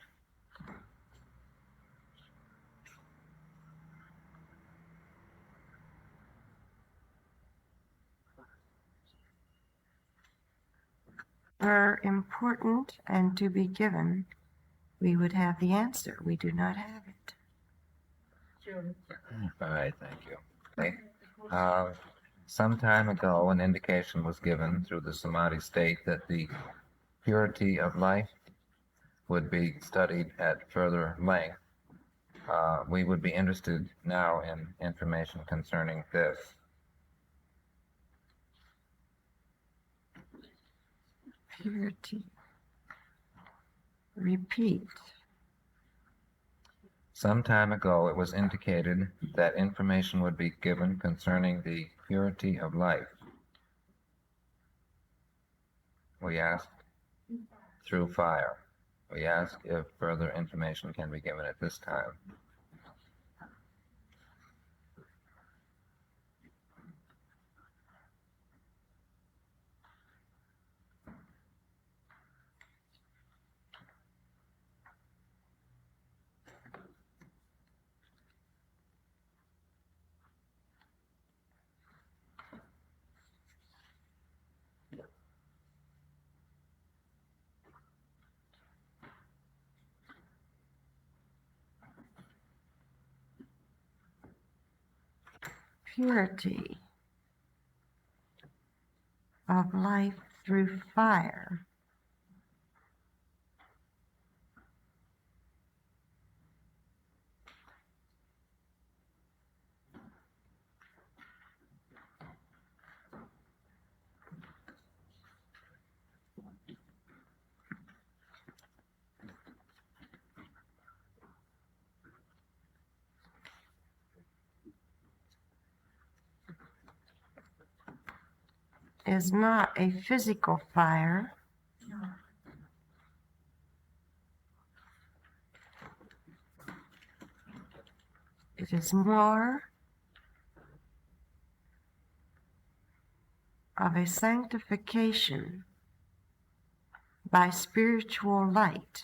Are important and to be given, we would have the answer. We do not have it. Sure. All right, thank you. Okay. Some time ago, an indication was given through the Samadhi state that the purity of life would be studied at further length. We would be interested now in information concerning this. Purity. Repeat. Some time ago, it was indicated that information would be given concerning the purity of life. We asked through fire. We ask if further information can be given at this time. Purity of life through fire. Is not a physical fire. It is more of a sanctification by spiritual light.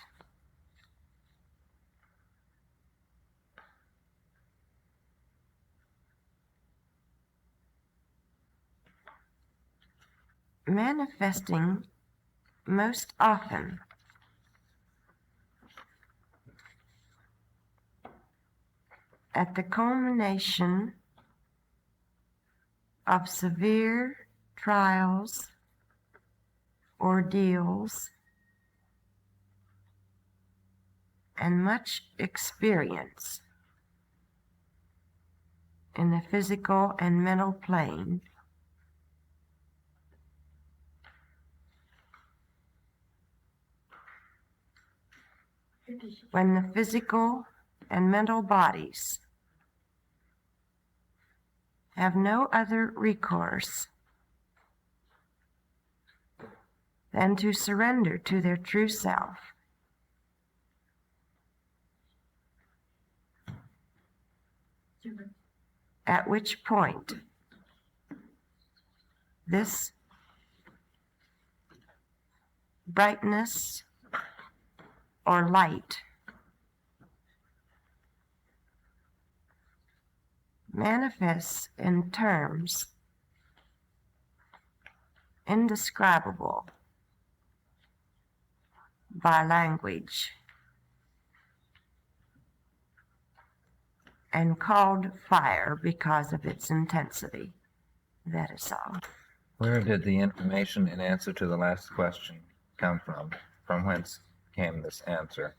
Manifesting most often at the culmination of severe trials, ordeals, and much experience in the physical and mental plane. when the physical and mental bodies have no other recourse than to surrender to their true self, at which point this brightness or light manifests in terms indescribable by language and called fire because of its intensity. That is all. Where did the information in answer to the last question come from? From whence came this answer?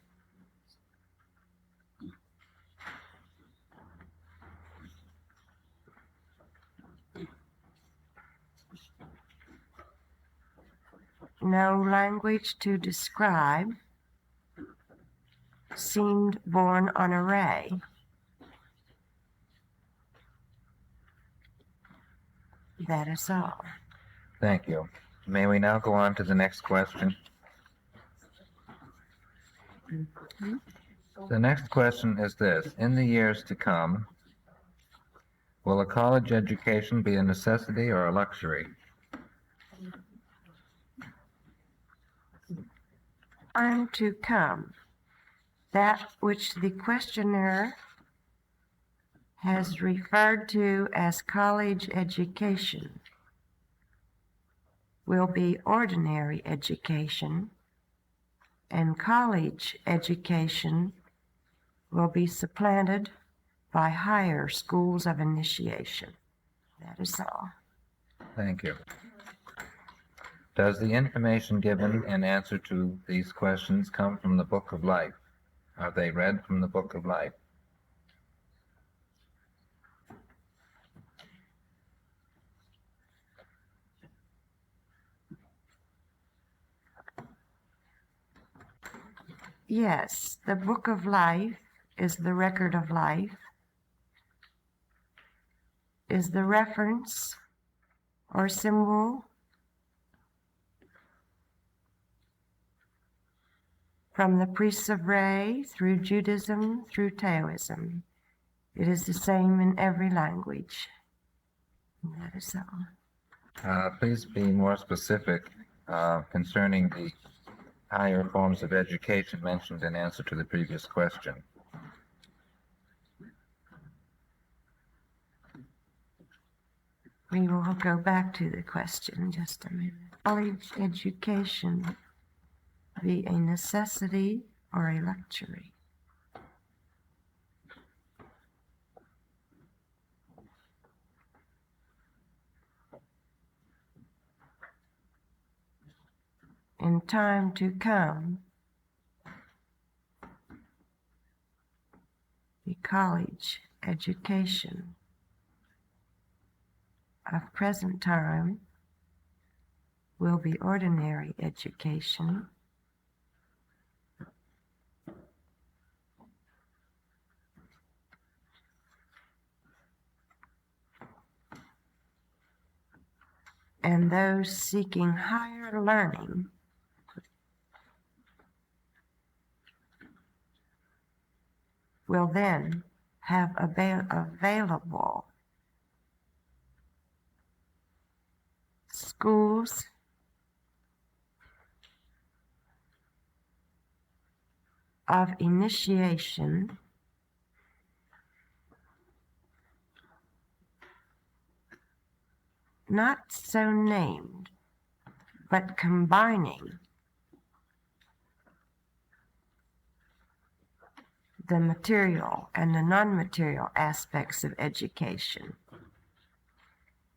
No language to describe seemed born on a ray. That is all. Thank you. May we now go on to the next question? The next question is this. In the years to come, will a college education be a necessity or a luxury? Time to come, that which the questioner has referred to as college education will be ordinary education, and college education will be supplanted by higher schools of initiation. That is all. Thank you. Does the information given in answer to these questions come from the Book of Life? Are they read from the Book of Life? Yes, the Book of Life is the record of life, is the reference or symbol from the priests of Re through Judaism through Taoism. It is the same in every language. That is all. Please be more specific concerning the higher forms of education mentioned in answer to the previous question. We will go back to the question in just a minute. College education be a necessity or a luxury? In time to come, the college education of present time will be ordinary education, and those seeking higher learning will then have available schools of initiation not so named, but combining the material and the non-material aspects of education,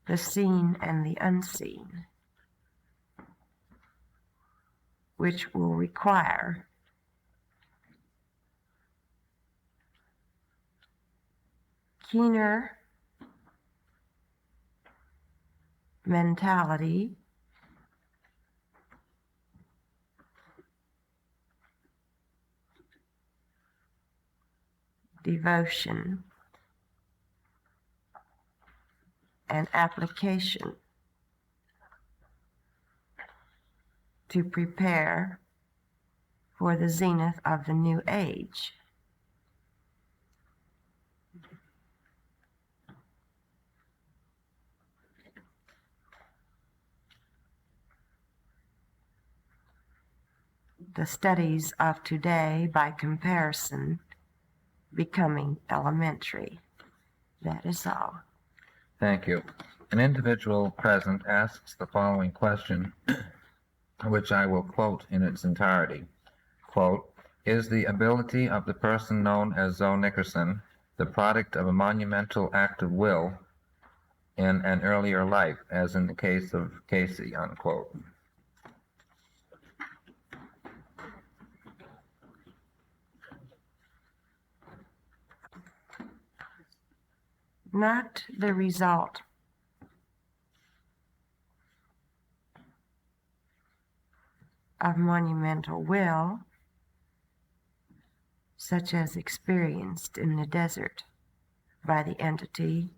the seen and the unseen, which will require keener mentality, devotion, and application to prepare for the zenith of the new age. The studies of today, by comparison, becoming elementary. That is all. Thank you. An individual present asks the following question, which I will quote in its entirety. Quote, "Is the ability of the person known as Zoe Nickerson the product of a monumental act of will in an earlier life, as in the case of Casey?" Unquote. Not the result of monumental will, such as experienced in the desert by the entity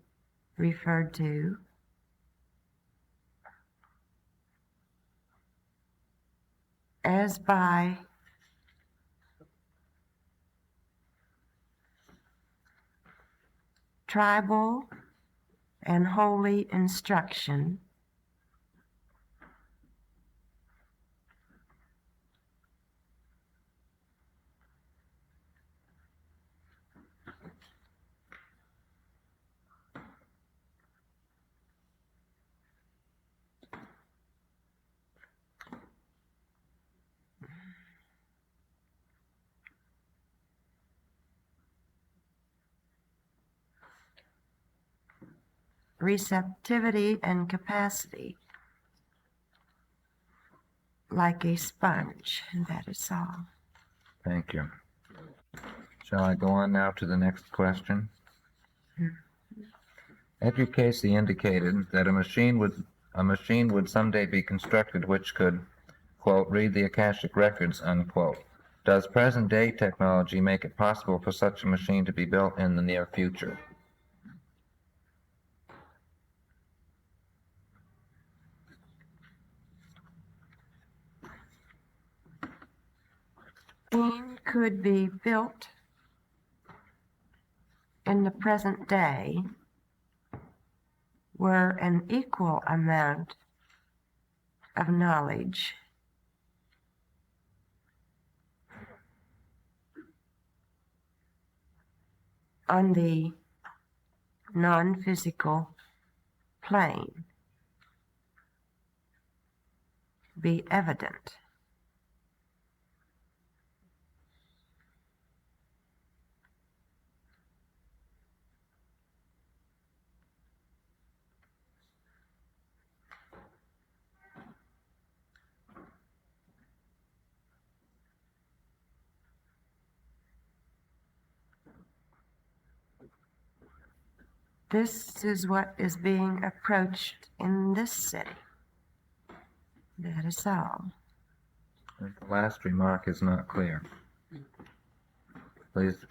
referred to, as by tribal and holy instruction receptivity and capacity, like a sponge, and that is all. Thank you. Shall I go on now to the next question? Edgar Casey indicated that a machine would someday be constructed which could, quote, "read the Akashic records," unquote. Does present-day technology make it possible for such a machine to be built in the near future? Could be built in the present day were an equal amount of knowledge on the non-physical plane be evident. This is what is being approached in this city. That is all. The last remark is not clear. Please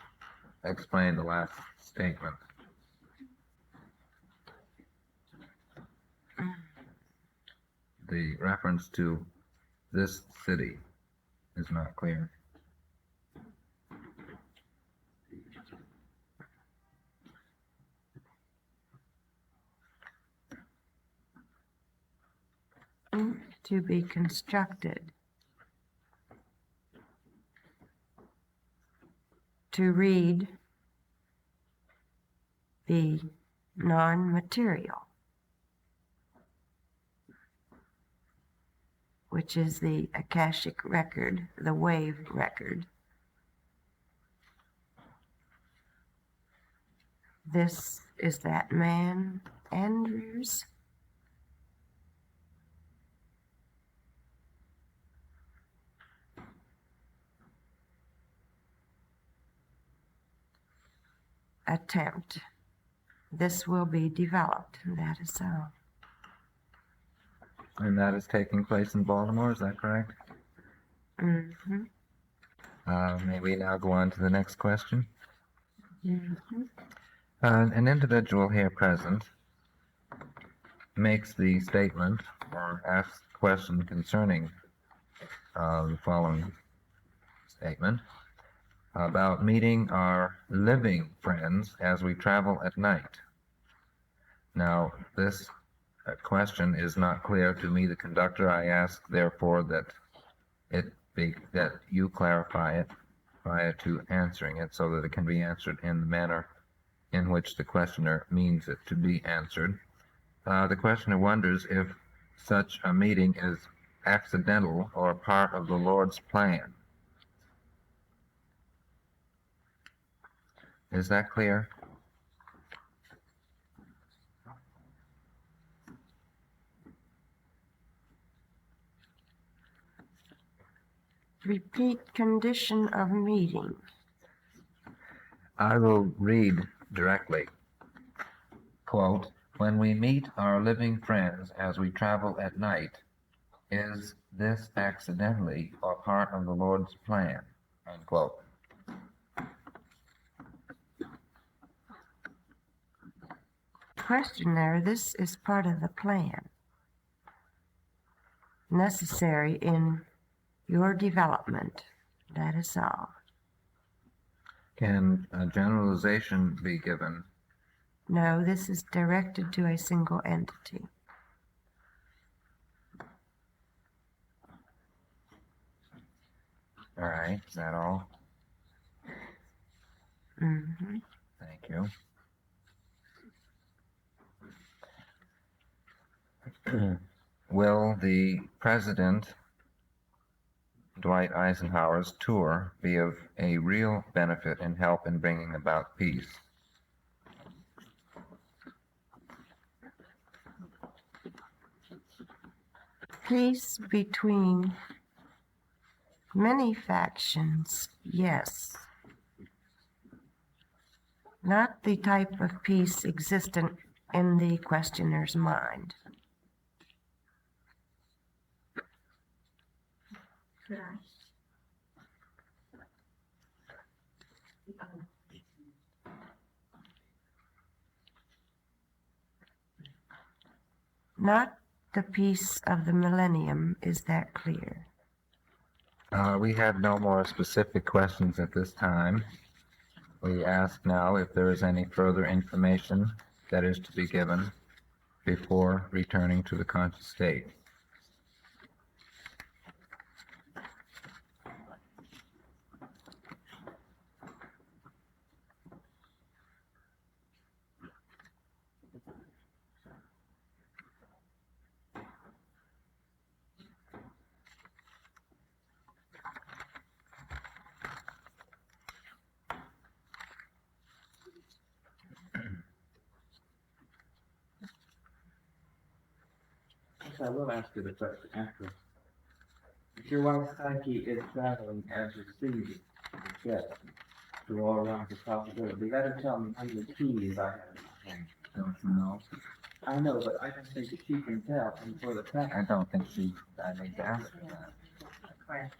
explain the last statement. The reference to this city is not clear. To be constructed to read the non-material, which is the Akashic record, the wave record. This is that man, Andrews. Attempt. This will be developed, and that is all. And that is taking place in Baltimore, is that correct? Mm-hmm. May we now go on to the next question? Mhm. An individual here present makes the statement or asks a question concerning the following statement about meeting our living friends as we travel at night. Now, this question is not clear to me, the conductor. I ask, therefore, that that you clarify it prior to answering it so that it can be answered in the manner in which the questioner means it to be answered. The questioner wonders if such a meeting is accidental or part of the Lord's plan. Is that clear? Repeat condition of meeting. I will read directly. Quote, when we meet our living friends as we travel at night, is this accidentally or part of the Lord's plan? Unquote. Questioner, this is part of the plan, necessary in your development. That is all. Can a generalization be given? No, this is directed to a single entity. All right, is that all? Mm-hmm. Thank you. Will the President Dwight Eisenhower's tour be of a real benefit and help in bringing about peace? Peace between many factions, yes. Not the type of peace existent in the questioner's mind. Could I? Not the peace of the millennium, is that clear? We have no more specific questions at this time. We ask now if there is any further information that is to be given before returning to the conscious state. I will ask you the question after. If your wife's psyche is traveling as you see the jet through all around the possibility, let her tell me how many keys I have in my hand. Don't you know? I know, but I don't think that she can tell, and for the fact, I don't think I need to ask her that.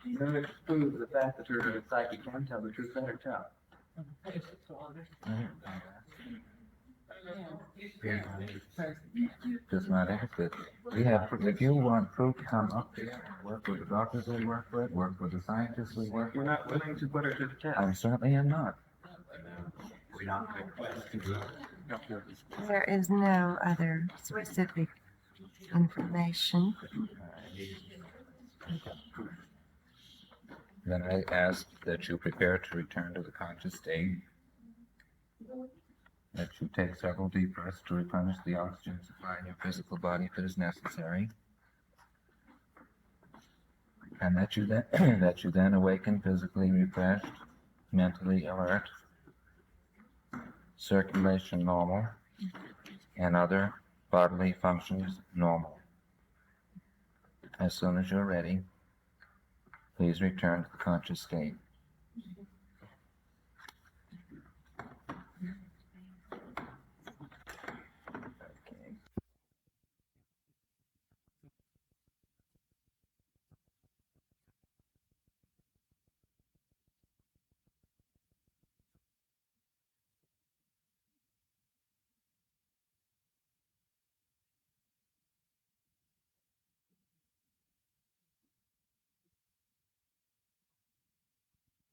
in order to prove the fact that her psyche can tell the truth, let her tell. Just not interested. We have, if you want proof, come up here and work with the doctors we work with the scientists we work You're with. not willing to put her to the test. I certainly am not. There is no other specific information. Then I ask that you prepare to return to the conscious state, that you take several deep breaths to replenish the oxygen supply in your physical body if it is necessary, and that you then that you then awaken physically refreshed, mentally alert, circulation normal, and other bodily functions normal. As soon as you're ready, please return to the conscious state.